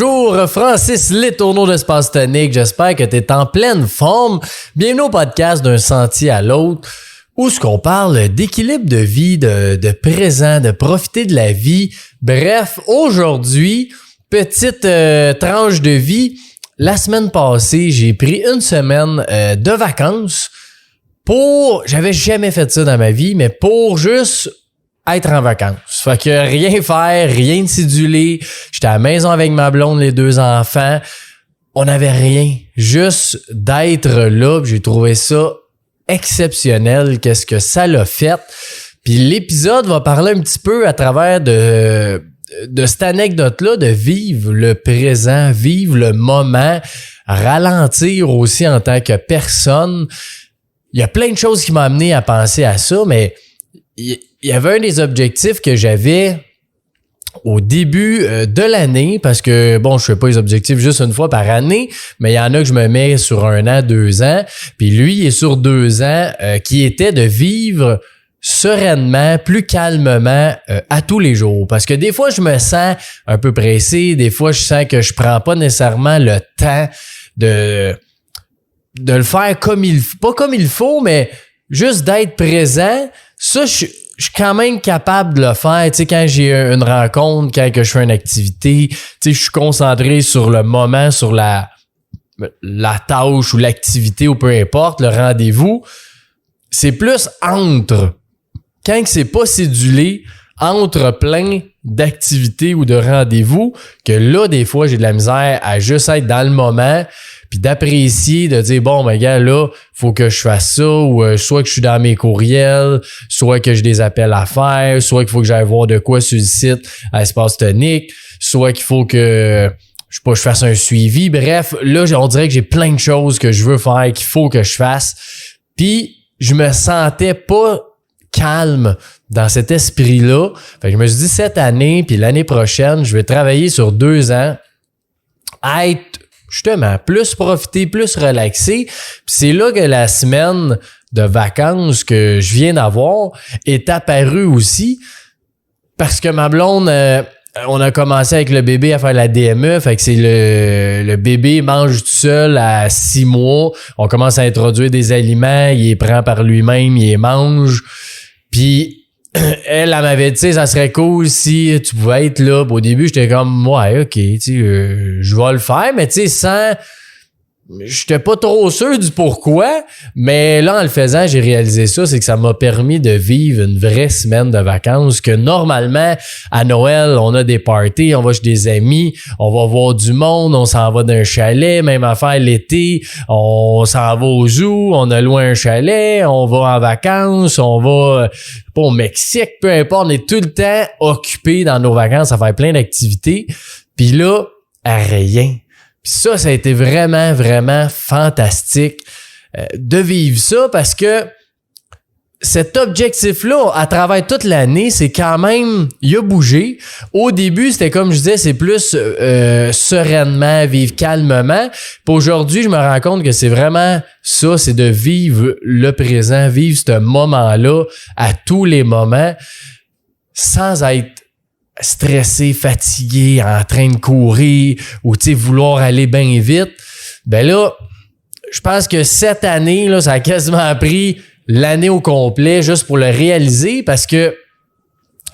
Bonjour, Francis Letourneau d'Espace Tonique. J'espère que tu es en pleine forme. Bienvenue au podcast d'un sentier à l'autre où ce qu'on parle d'équilibre de vie, de présent, de profiter de la vie. Bref, aujourd'hui, petite tranche de vie. La semaine passée, j'ai pris une semaine de vacances j'avais jamais fait ça dans ma vie, mais pour juste être en vacances. Fait que rien faire, rien de cédulé. J'étais à la maison avec ma blonde, les 2 enfants. On n'avait rien. Juste d'être là. J'ai trouvé ça exceptionnel. Qu'est-ce que ça l'a fait? Puis l'épisode va parler un petit peu à travers de cette anecdote-là, de vivre le présent, vivre le moment, ralentir aussi en tant que personne. Il y a plein de choses qui m'ont amené à penser à ça, mais il y avait un des objectifs que j'avais au début de l'année, parce que, bon, je fais pas les objectifs juste une fois par année, mais il y en a que je me mets sur 1 an, 2 ans, puis lui, il est sur 2 ans, qui était de vivre sereinement, plus calmement à tous les jours. Parce que des fois, je me sens un peu pressé, des fois, je sens que je prends pas nécessairement le temps de le faire pas comme il faut, mais juste d'être présent. Ça, je suis quand même capable de le faire. Tu sais, quand j'ai une rencontre, quand que je fais une activité, tu sais, je suis concentré sur le moment, sur la tâche ou l'activité ou peu importe, le rendez-vous. C'est plus entre. Quand c'est pas cédulé, entre plein d'activités ou de rendez-vous, que là, des fois, j'ai de la misère à juste être dans le moment, puis d'apprécier, de dire, bon, ben gars, là, faut que je fasse ça, ou soit que je suis dans mes courriels, soit que j'ai des appels à faire, soit qu'il faut que j'aille voir de quoi sur le site à Espace Tonique, soit qu'il faut que je fasse un suivi. Bref, là, on dirait que j'ai plein de choses que je veux faire, qu'il faut que je fasse. Puis, je me sentais pas calme dans cet esprit-là. Fait que je me suis dit, cette année, puis l'année prochaine, je vais travailler sur 2 ans, être justement plus profiter, plus relaxer. Puis c'est là que la semaine de vacances que je viens d'avoir est apparue aussi, parce que ma blonde, on a commencé avec le bébé à faire la DME, fait que c'est le bébé mange tout seul à 6 mois. On commence à introduire des aliments, il les prend par lui-même, il les mange. Puis elle m'avait dit, ça serait cool si tu pouvais être là. Au début, j'étais comme, ouais, ok, tu sais, je vais le faire, mais tu sais, j'étais pas trop sûr du pourquoi, mais là, en le faisant, j'ai réalisé ça, c'est que ça m'a permis de vivre une vraie semaine de vacances, que normalement, à Noël, on a des parties, on va chez des amis, on va voir du monde, on s'en va d'un chalet, même affaire l'été, on s'en va au zoo, on a loué un chalet, on va en vacances, on va pas au Mexique, peu importe, on est tout le temps occupé dans nos vacances à faire plein d'activités, puis là, à rien. Puis ça a été vraiment, vraiment fantastique de vivre ça, parce que cet objectif-là, à travers toute l'année, c'est quand même, il a bougé. Au début, c'était comme je disais, c'est plus sereinement, vivre calmement. Puis aujourd'hui, je me rends compte que c'est vraiment ça, c'est de vivre le présent, vivre ce moment-là à tous les moments, sans être stressé, fatigué, en train de courir ou tu sais vouloir aller bien vite. Ben là, je pense que cette année là, ça a quasiment pris l'année au complet juste pour le réaliser, parce que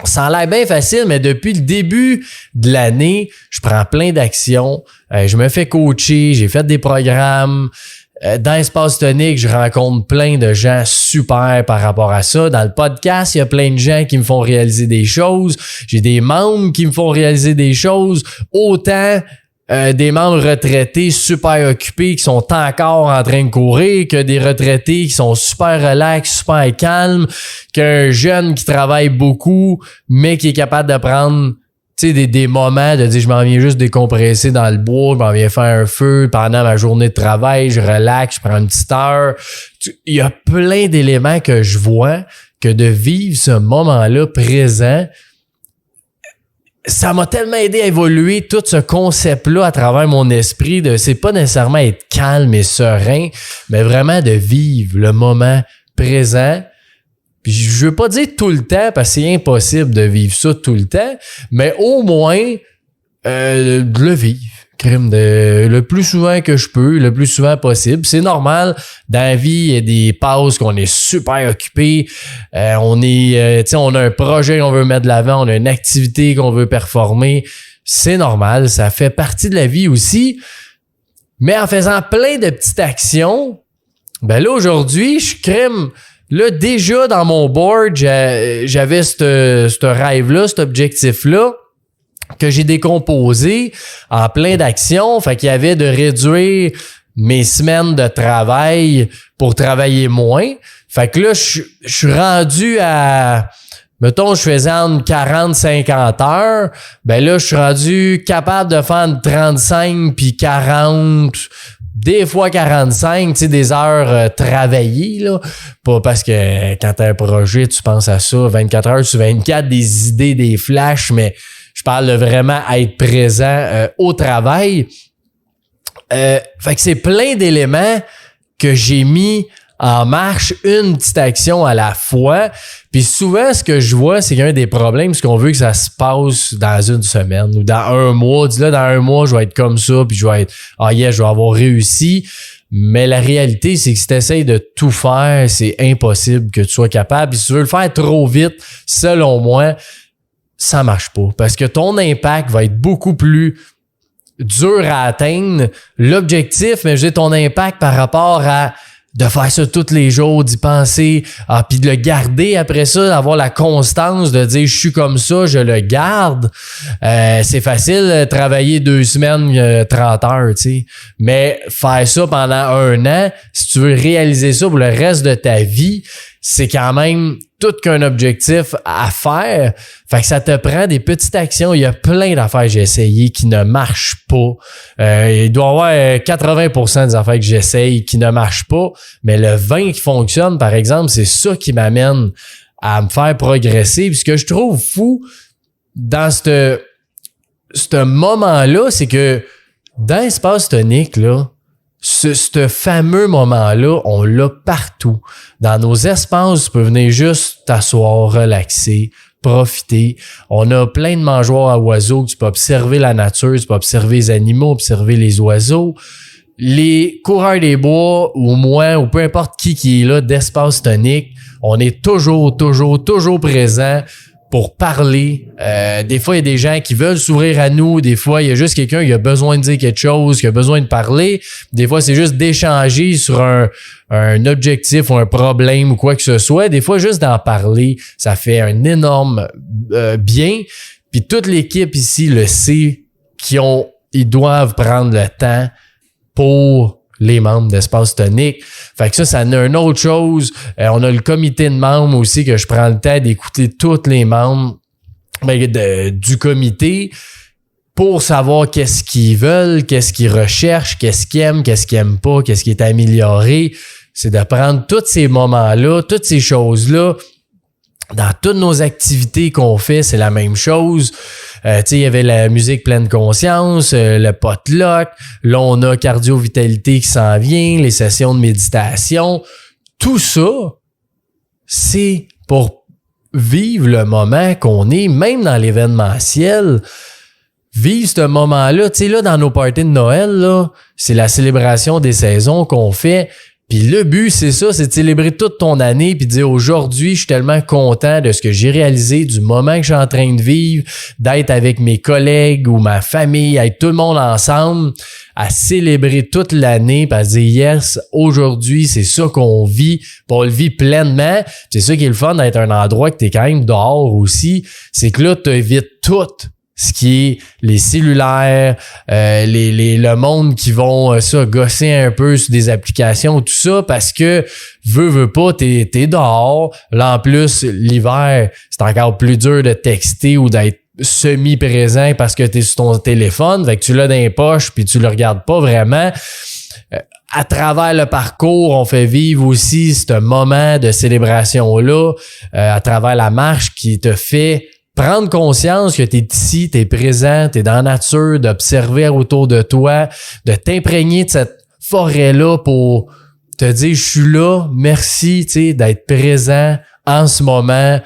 ça a l'air bien facile, mais depuis le début de l'année, je prends plein d'actions, je me fais coacher, j'ai fait des programmes. Dans Espace Tonique, je rencontre plein de gens super par rapport à ça. Dans le podcast, il y a plein de gens qui me font réaliser des choses. J'ai des membres qui me font réaliser des choses. Autant des membres retraités super occupés qui sont encore en train de courir, que des retraités qui sont super relax, super calmes, qu'un jeune qui travaille beaucoup, mais qui est capable de prendre tu sais, des moments de dire je m'en viens juste décompresser dans le bois, je m'en viens faire un feu pendant ma journée de travail, je relaxe, je prends une petite heure. Il y a plein d'éléments que je vois, que de vivre ce moment-là présent, ça m'a tellement aidé à évoluer tout ce concept-là à travers mon esprit de c'est pas nécessairement être calme et serein, mais vraiment de vivre le moment présent. Puis je veux pas dire tout le temps parce que c'est impossible de vivre ça tout le temps, mais au moins de le vivre. crime le plus souvent que je peux, le plus souvent possible. C'est normal. Dans la vie, il y a des pauses qu'on est super occupé. On a un projet qu'on veut mettre de l'avant, on a une activité qu'on veut performer. C'est normal. Ça fait partie de la vie aussi. Mais en faisant plein de petites actions, ben là, aujourd'hui, je crime. Là, déjà dans mon board, j'avais ce rêve-là, cet objectif-là, que j'ai décomposé en plein d'actions. Fait qu'il y avait de réduire mes semaines de travail pour travailler moins. Fait que là, je suis rendu à... Mettons, je faisais entre 40-50 heures. Ben là, je suis rendu capable de faire 35 puis 40... Des fois 45, tu sais, des heures travaillées, là. Pas parce que quand t'as un projet, tu penses à ça 24 heures sur 24, des idées, des flashs, mais je parle de vraiment être présent au travail. Fait que c'est plein d'éléments que j'ai mis en marche, une petite action à la fois. Puis souvent, ce que je vois, c'est qu'un des problèmes, c'est qu'on veut que ça se passe dans une semaine ou dans un mois. Dis là, dans un mois, je vais être comme ça, puis je vais être je vais avoir réussi. Mais la réalité, c'est que si tu essaies de tout faire, c'est impossible que tu sois capable. Puis si tu veux le faire trop vite, selon moi, ça marche pas. Parce que ton impact va être beaucoup plus dur à atteindre. L'objectif, mais je dis ton impact par rapport à de faire ça tous les jours, d'y penser, puis de le garder après ça, d'avoir la constance de dire je suis comme ça, je le garde. C'est facile de travailler 2 semaines, 30 heures, tu sais. Mais faire ça pendant 1 an, si tu veux réaliser ça pour le reste de ta vie, c'est quand même tout qu'un objectif à faire. Fait que ça te prend des petites actions. Il y a plein d'affaires que j'ai essayées qui ne marchent pas. Il doit y avoir 80% des affaires que j'essaye qui ne marchent pas. Mais le 20 qui fonctionne, par exemple, c'est ça qui m'amène à me faire progresser. Puis ce que je trouve fou dans ce moment-là, c'est que dans l'espace tonique, là, ce fameux moment-là, on l'a partout. Dans nos espaces, tu peux venir juste t'asseoir, relaxer, profiter. On a plein de mangeoires à oiseaux que tu peux observer la nature, tu peux observer les animaux, observer les oiseaux. Les coureurs des bois, ou moi, ou peu importe qui est là d'espace tonique, on est toujours présent pour parler. Des fois, il y a des gens qui veulent s'ouvrir à nous. Des fois, il y a juste quelqu'un qui a besoin de dire quelque chose, qui a besoin de parler. Des fois, c'est juste d'échanger sur un objectif ou un problème ou quoi que ce soit. Des fois, juste d'en parler, ça fait un énorme bien. Puis toute l'équipe ici le sait ils doivent prendre le temps pour les membres d'Espace Tonique. Fait que ça n'a une autre chose. On a le comité de membres aussi que je prends le temps d'écouter tous les membres du comité pour savoir qu'est-ce qu'ils veulent, qu'est-ce qu'ils recherchent, qu'est-ce qu'ils aiment pas, qu'est-ce qui est amélioré. C'est de prendre tous ces moments-là, toutes ces choses-là. Dans toutes nos activités qu'on fait, c'est la même chose. Tu sais, il y avait la musique pleine conscience, le potluck. Là, on a cardio-vitalité qui s'en vient, les sessions de méditation. Tout ça, c'est pour vivre le moment qu'on est, même dans l'événementiel. Vivre ce moment-là. Tu sais, là, dans nos parties de Noël, là, c'est la célébration des saisons qu'on fait. Puis le but, c'est ça, c'est de célébrer toute ton année puis de dire aujourd'hui, je suis tellement content de ce que j'ai réalisé, du moment que je suis en train de vivre, d'être avec mes collègues ou ma famille, être tout le monde ensemble, à célébrer toute l'année puis à dire yes, aujourd'hui, c'est ça qu'on vit, puis on le vit pleinement. C'est ça qui est le fun d'être un endroit que t'es quand même dehors aussi, c'est que là, t'évites tout. Ce qui est les cellulaires, le monde qui vont gosser un peu sur des applications, tout ça, parce que veux pas, t'es dehors. Là, en plus, l'hiver, c'est encore plus dur de texter ou d'être semi-présent parce que t'es sur ton téléphone, fait que tu l'as dans les poches puis tu le regardes pas vraiment. À travers le parcours, on fait vivre aussi ce moment de célébration-là, à travers la marche qui te fait prendre conscience que tu es ici, tu es présent, tu es dans la nature, d'observer autour de toi, de t'imprégner de cette forêt-là pour te dire je suis là, merci, tu sais, d'être présent en ce moment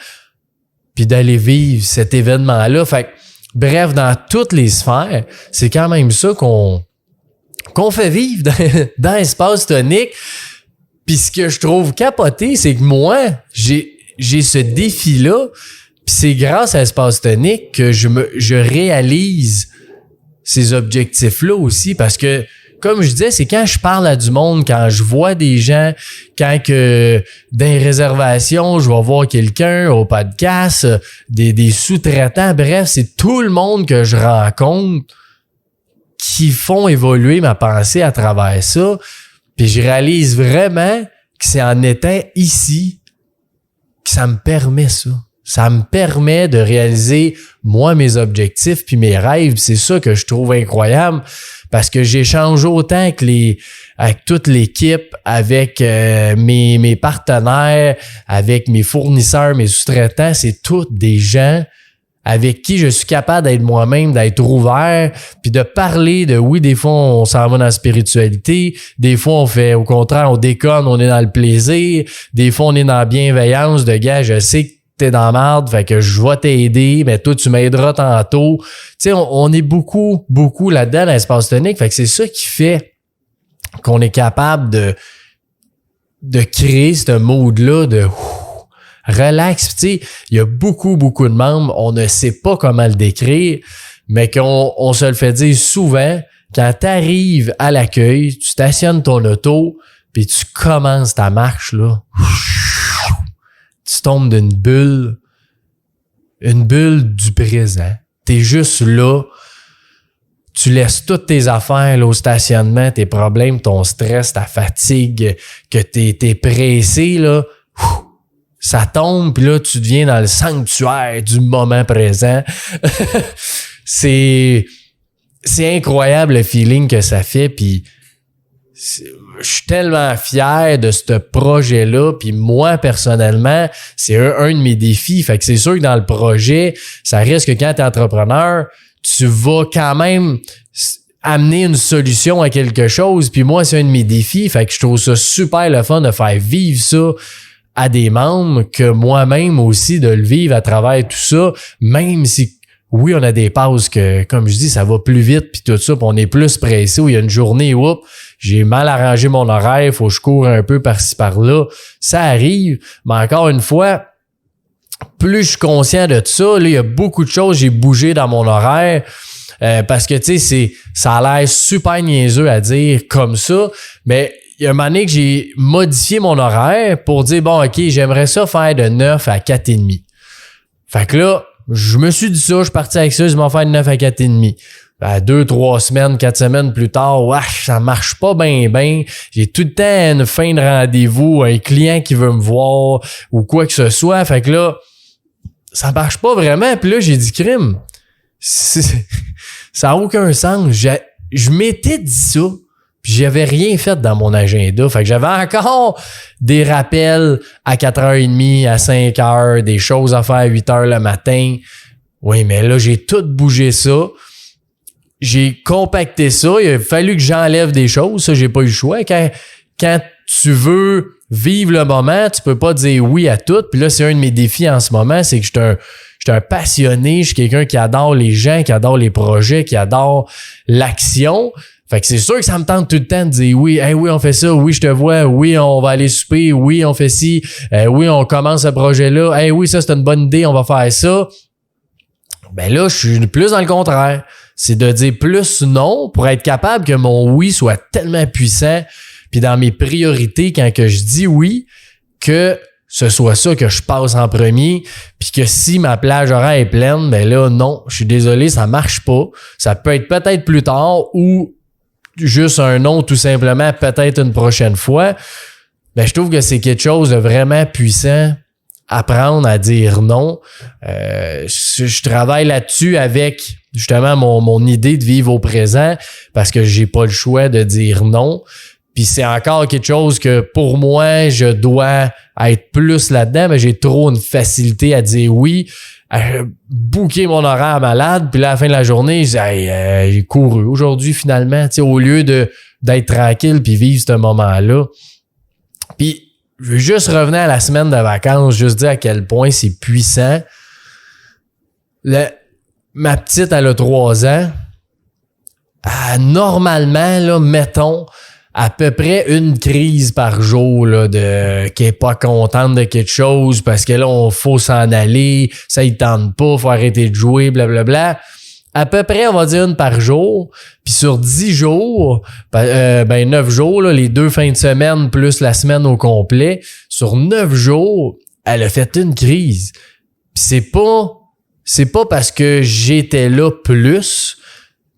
puis d'aller vivre cet événement-là. Fait que Bref, dans toutes les sphères, c'est quand même ça qu'on fait vivre dans Espace Tonique. Puis ce que je trouve capoté, c'est que moi, j'ai ce défi-là, puis c'est grâce à Espace Tonique que je réalise ces objectifs-là aussi, parce que, comme je disais, c'est quand je parle à du monde, quand je vois des gens, quand que dans les réservations, je vais voir quelqu'un au podcast, des sous-traitants, bref, c'est tout le monde que je rencontre qui font évoluer ma pensée à travers ça. Puis je réalise vraiment que c'est en étant ici que ça me permet ça. Ça me permet de réaliser, moi, mes objectifs puis mes rêves. C'est ça que je trouve incroyable parce que j'échange autant que avec toute l'équipe, avec mes partenaires, avec mes fournisseurs, mes sous-traitants. C'est tous des gens avec qui je suis capable d'être moi-même, d'être ouvert, puis de parler de, oui, des fois, on s'en va dans la spiritualité, des fois, on fait, au contraire, on déconne, on est dans le plaisir, des fois, on est dans la bienveillance de gars, je sais que t'es dans la merde, fait que je vais t'aider, mais toi, tu m'aideras tantôt. Tu sais, on est beaucoup là-dedans, dans l'espace tonique, fait que c'est ça qui fait qu'on est capable de créer ce mode-là de relax. Tu sais, il y a beaucoup de membres, on ne sait pas comment le décrire, mais qu'on se le fait dire souvent, quand t'arrives à l'accueil, tu stationnes ton auto, puis tu commences ta marche, là. Tu tombes d'une bulle du présent. T'es juste là. Tu laisses toutes tes affaires là, au stationnement, tes problèmes, ton stress, ta fatigue, que t'es pressé, là. Ça tombe, puis là, tu deviens dans le sanctuaire du moment présent. C'est incroyable le feeling que ça fait, puis je suis tellement fier de ce projet-là, puis moi, personnellement, c'est un de mes défis. Fait que c'est sûr que dans le projet, ça risque que quand t'es entrepreneur, tu vas quand même amener une solution à quelque chose, puis moi, c'est un de mes défis. Fait que je trouve ça super le fun de faire vivre ça à des membres, que moi-même aussi de le vivre à travers tout ça, même si oui, on a des pauses que, comme je dis, ça va plus vite puis tout ça, puis on est plus pressé, où il y a une journée où j'ai mal arrangé mon horaire, faut que je cours un peu par-ci par-là. Ça arrive, mais encore une fois, plus je suis conscient de tout ça, là, il y a beaucoup de choses, j'ai bougé dans mon horaire, parce que, tu sais, ça a l'air super niaiseux à dire comme ça, mais il y a un moment donné que j'ai modifié mon horaire pour dire, bon, OK, j'aimerais ça faire de 9 à 4h30. Fait que là, je me suis dit ça, je suis parti avec ça, je m'en fais de 9 à 4h30. 2, 3 semaines, 4 semaines plus tard, ça marche pas bien. J'ai tout le temps une fin de rendez-vous, un client qui veut me voir ou quoi que ce soit. Fait que là, ça marche pas vraiment. Puis là, j'ai dit, crime, ça n'a aucun sens. Je m'étais dit ça. Puis j'avais rien fait dans mon agenda. Fait que j'avais encore des rappels à 4h30, à 5h, des choses à faire à 8h le matin. Oui, mais là, j'ai tout bougé ça. J'ai compacté ça. Il a fallu que j'enlève des choses. Ça, j'ai pas eu le choix. Quand tu veux vivre le moment, tu peux pas dire oui à tout. Puis là, c'est un de mes défis en ce moment, c'est que je suis un passionné. Je suis quelqu'un qui adore les gens, qui adore les projets, qui adore l'action. Fait que c'est sûr que ça me tente tout le temps de dire oui, hey, oui, on fait ça, oui, je te vois, oui, on va aller souper, oui, on fait ci, oui, on commence ce projet-là, hey, oui, ça, c'est une bonne idée, on va faire ça. Ben là, je suis plus dans le contraire. C'est de dire plus non pour être capable que mon oui soit tellement puissant, puis dans mes priorités, quand que je dis oui, que ce soit ça que je passe en premier, puis que si ma plage horaire est pleine, ben là, non, je suis désolé, ça marche pas. Ça peut être peut-être plus tard ou juste un non, tout simplement, peut-être une prochaine fois. Ben, je trouve que c'est quelque chose de vraiment puissant, apprendre à dire non. Je travaille là-dessus avec justement mon idée de vivre au présent parce que j'ai pas le choix de dire non. Puis c'est encore quelque chose que pour moi, je dois être plus là-dedans, mais j'ai trop une facilité à dire oui, à booker mon horaire malade, puis là, à la fin de la journée, je dis hey, j'ai couru aujourd'hui finalement, tu sais, au lieu d'être tranquille puis vivre ce moment-là. Puis je veux juste revenir à la semaine de vacances, juste dire à quel point c'est puissant. ma petite, elle a 3 ans. Normalement, là, mettons, à peu près une crise par jour là, qui est pas contente de quelque chose parce que là, on faut s'en aller, ça y tente pas, faut arrêter de jouer, blablabla. À peu près, on va dire une par jour. Puis sur 10 jours, 9 jours, là, les 2 fins de semaine plus la semaine au complet, sur 9 jours, elle a fait une crise. Puis c'est pas parce que j'étais là plus,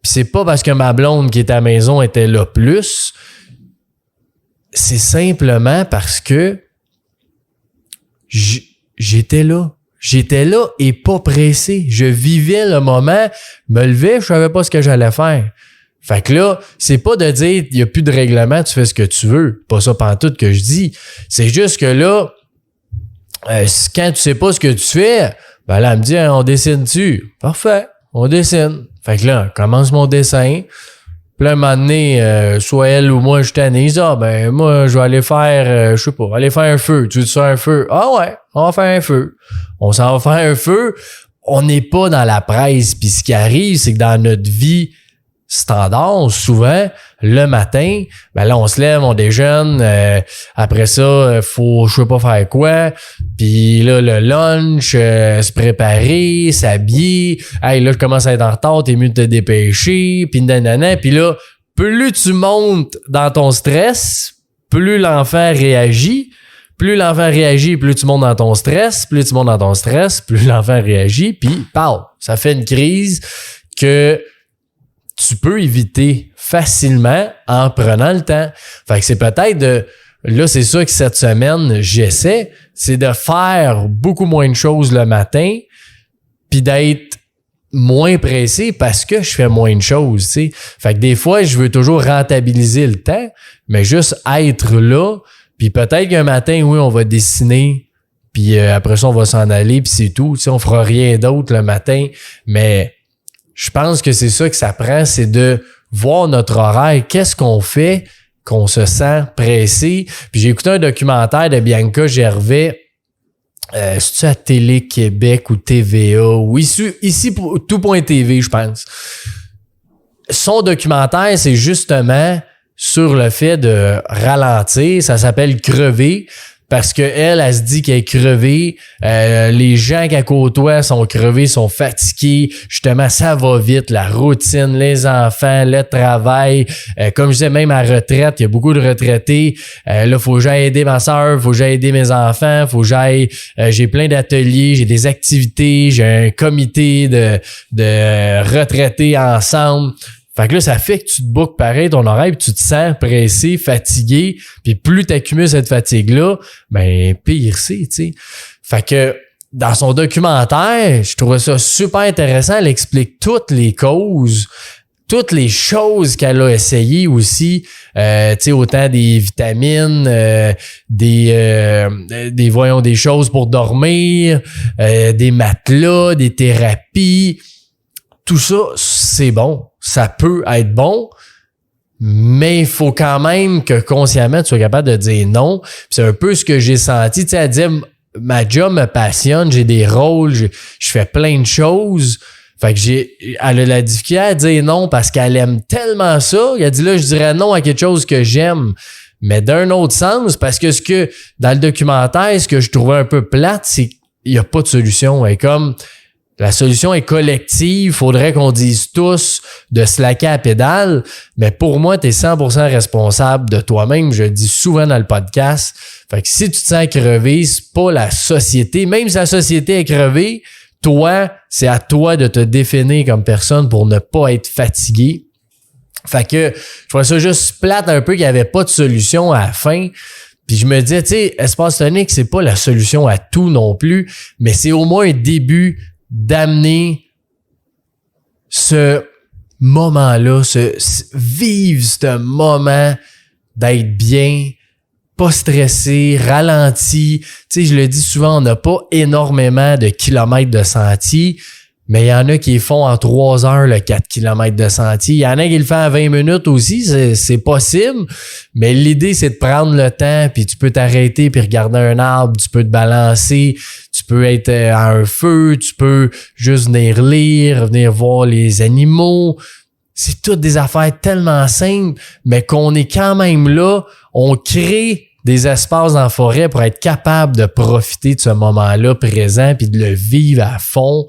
puis c'est pas parce que ma blonde qui était à la maison était là plus. C'est simplement parce que j'étais là. J'étais là et pas pressé. Je vivais le moment, me levais, je savais pas ce que j'allais faire. Fait que là, c'est pas de dire il y a plus de règlement, tu fais ce que tu veux. Pas ça pantoute que je dis. C'est juste que là, quand tu sais pas ce que tu fais, ben là, elle me dit on dessine-tu? Parfait, on dessine. Fait que là, commence mon dessin. Puis là, un moment donné, soit elle ou moi, je tanné. Moi, je vais aller faire, je sais pas, aller faire un feu. Tu veux faire un feu? Ah ouais, on va faire un feu. On s'en va faire un feu. On n'est pas dans la presse. Puis ce qui arrive, c'est que dans notre vie standard, souvent, le matin, ben là, on se lève, on déjeune. Après ça, faut, je sais pas faire quoi. Puis là, le lunch, se préparer, s'habiller. Hey, là, je commence à être en retard, t'es mieux de te dépêcher. Puis nanana. Puis là, plus tu montes dans ton stress, plus l'enfant réagit. Plus l'enfant réagit, plus tu montes dans ton stress. Plus tu montes dans ton stress, plus l'enfant réagit. Puis, ça fait une crise que tu peux éviter facilement en prenant le temps. Fait que c'est peut-être là, c'est ça que cette semaine, j'essaie, c'est de faire beaucoup moins de choses le matin puis d'être moins pressé parce que je fais moins de choses, tu sais. Fait que des fois, je veux toujours rentabiliser le temps, mais juste être là, puis peut-être qu'un matin, oui, on va dessiner, puis après ça, on va s'en aller, puis c'est tout. Tu sais, on fera rien d'autre le matin, mais je pense que c'est ça que ça prend, c'est de voir notre horaire. Qu'est-ce qu'on fait qu'on se sent pressé? Puis j'ai écouté un documentaire de Bianca Gervais, c'est-tu à Télé-Québec ou TVA ou ici pour tout.tv, je pense. Son documentaire, c'est justement sur le fait de ralentir. Ça s'appelle Crever. Parce que elle se dit qu'elle est crevée. Les gens qu'elle côtoie sont crevés, sont fatigués. Justement, ça va vite. La routine, les enfants, le travail. Comme je disais, même à retraite, il y a beaucoup de retraités. Là, faut que j'aille aider ma soeur, faut que j'aille aider mes enfants, faut que j'aille... j'ai plein d'ateliers, j'ai des activités, j'ai un comité de retraités ensemble. Fait que là, ça fait que tu te boucles pareil ton oreille, puis tu te sens pressé, fatigué, puis plus tu accumules cette fatigue-là, ben pire c'est, tu sais. Fait que dans son documentaire, je trouvais ça super intéressant. Elle explique toutes les causes, toutes les choses qu'elle a essayé aussi, tu sais, autant des vitamines, des choses pour dormir, des matelas, des thérapies. Tout ça, c'est bon. Ça peut être bon, mais il faut quand même que consciemment, tu sois capable de dire non. Puis c'est un peu ce que j'ai senti. Tu sais, elle dit, ma job me passionne, j'ai des rôles, je fais plein de choses. Fait que elle a la difficulté à dire non parce qu'elle aime tellement ça. Elle a dit là, je dirais non à quelque chose que j'aime. Mais d'un autre sens, parce que dans le documentaire, ce que je trouvais un peu plate, c'est qu'il n'y a pas de solution. Et comme la solution est collective, faudrait qu'on dise tous de slacker à pédale, mais pour moi, tu es 100% responsable de toi-même, je le dis souvent dans le podcast. Fait que si tu te sens crevé, c'est pas la société, même si la société est crevée, toi, c'est à toi de te définir comme personne pour ne pas être fatigué. Fait que je trouvais ça juste plate un peu qu'il n'y avait pas de solution à la fin. Puis je me disais, tu sais, Espace Tonique, c'est pas la solution à tout non plus, mais c'est au moins un début d'amener ce moment-là, vivre ce moment d'être bien, pas stressé, ralenti. Tu sais, je le dis souvent, on n'a pas énormément de kilomètres de sentiers, mais il y en a qui font en 3 heures le 4 kilomètres de sentier. Il y en a qui le font en 20 minutes aussi, c'est possible, mais l'idée, c'est de prendre le temps, puis tu peux t'arrêter puis regarder un arbre, tu peux te balancer, tu peux être à un feu, tu peux juste venir lire, venir voir les animaux. C'est toutes des affaires tellement simples, mais qu'on est quand même là, on crée des espaces en forêt pour être capable de profiter de ce moment-là présent puis de le vivre à fond.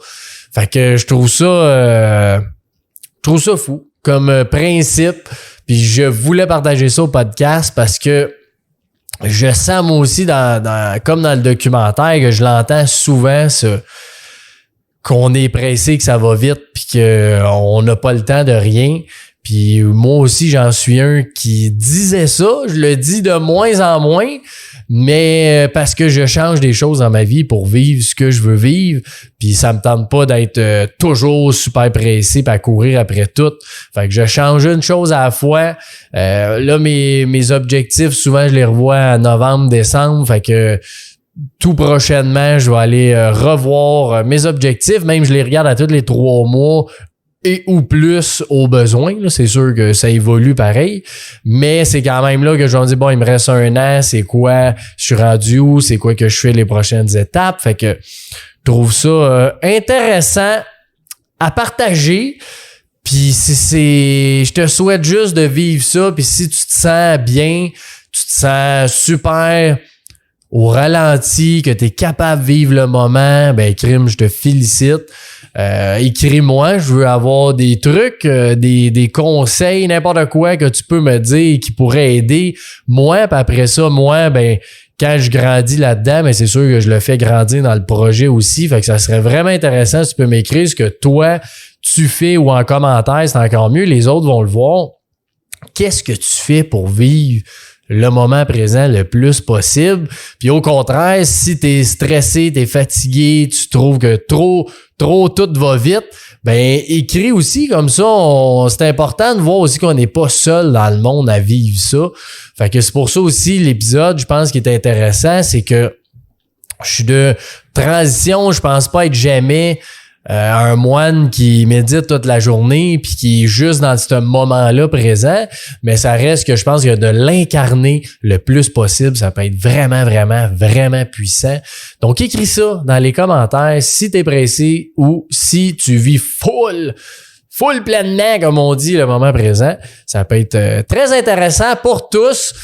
Fait que je trouve ça fou comme principe. Puis je voulais partager ça au podcast parce que je sens moi aussi comme dans le documentaire que je l'entends souvent qu'on est pressé, que ça va vite puis qu'on n'a pas le temps de rien. Puis moi aussi, j'en suis un qui disait ça. Je le dis de moins en moins, mais parce que je change des choses dans ma vie pour vivre ce que je veux vivre. Puis ça me tente pas d'être toujours super pressé puis à courir après tout. Fait que je change une chose à la fois. Là, mes objectifs, souvent, je les revois en novembre, décembre. Fait que tout prochainement, je vais aller revoir mes objectifs. Même je les regarde à tous les 3 mois. Et ou plus au besoin. Là, c'est sûr que ça évolue pareil. Mais c'est quand même là que je me dis, bon, il me reste 1 an, c'est quoi? Je suis rendu où? C'est quoi que je fais les prochaines étapes? Fait que je trouve ça intéressant à partager. Puis je te souhaite juste de vivre ça. Puis si tu te sens bien, tu te sens super au ralenti, que tu es capable de vivre le moment, ben crime, je te félicite. Écris-moi, je veux avoir des trucs, des conseils, n'importe quoi que tu peux me dire qui pourrait aider moi. Puis après ça, moi, ben quand je grandis là-dedans, ben c'est sûr que je le fais grandir dans le projet aussi. Fait que ça serait vraiment intéressant si tu peux m'écrire ce que toi tu fais ou en commentaire, c'est encore mieux. Les autres vont le voir. Qu'est-ce que tu fais pour vivre le moment présent le plus possible? Puis au contraire, si t'es stressé, t'es fatigué, tu trouves que trop tout va vite, ben écris aussi, comme ça, c'est important de voir aussi qu'on n'est pas seul dans le monde à vivre ça. Fait que c'est pour ça aussi l'épisode, je pense, qui est intéressant, c'est que je suis de transition, je pense pas être jamais un moine qui médite toute la journée puis qui est juste dans ce moment-là présent, mais ça reste que je pense que de l'incarner le plus possible, ça peut être vraiment, vraiment, vraiment puissant. Donc, écris ça dans les commentaires si t'es pressé ou si tu vis full pleinement, comme on dit, le moment présent. Ça peut être très intéressant pour tous.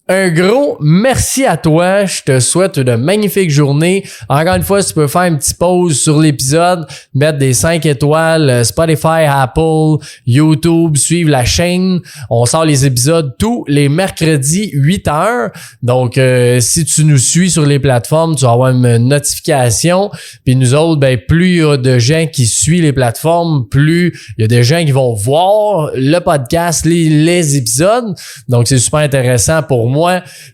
Un gros merci à toi. Je te souhaite une magnifique journée. Encore une fois, si tu peux faire une petite pause sur l'épisode, mettre des 5 étoiles, Spotify, Apple, YouTube, suivre la chaîne. On sort les épisodes tous les mercredis 8h. Donc, si tu nous suis sur les plateformes, tu vas avoir une notification. Puis nous autres, ben plus il y a de gens qui suivent les plateformes, plus il y a des gens qui vont voir le podcast, les épisodes. Donc, c'est super intéressant pour moi.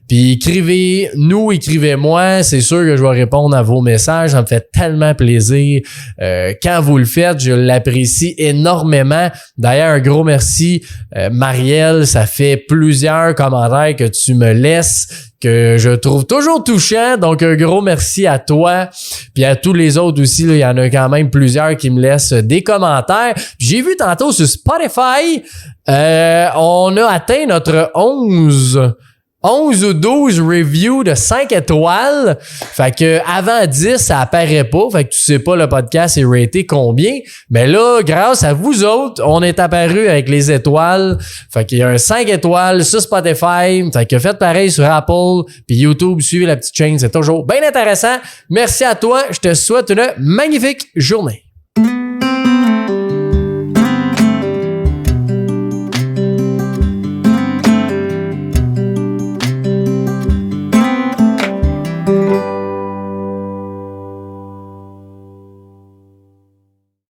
Puis écrivez-moi, c'est sûr que je vais répondre à vos messages, ça me fait tellement plaisir quand vous le faites, je l'apprécie énormément. D'ailleurs, un gros merci Marielle, ça fait plusieurs commentaires que tu me laisses que je trouve toujours touchant, donc un gros merci à toi, puis à tous les autres aussi, là, il y en a quand même plusieurs qui me laissent des commentaires. J'ai vu tantôt sur Spotify, on a atteint notre 11 ou 12 reviews de 5 étoiles. Fait que avant 10, ça apparaît pas. Fait que tu sais pas le podcast est raté combien. Mais là, grâce à vous autres, on est apparu avec les étoiles. Fait qu'il y a un 5 étoiles sur Spotify. Fait que faites pareil sur Apple puis YouTube. Suivez la petite chaîne. C'est toujours bien intéressant. Merci à toi. Je te souhaite une magnifique journée.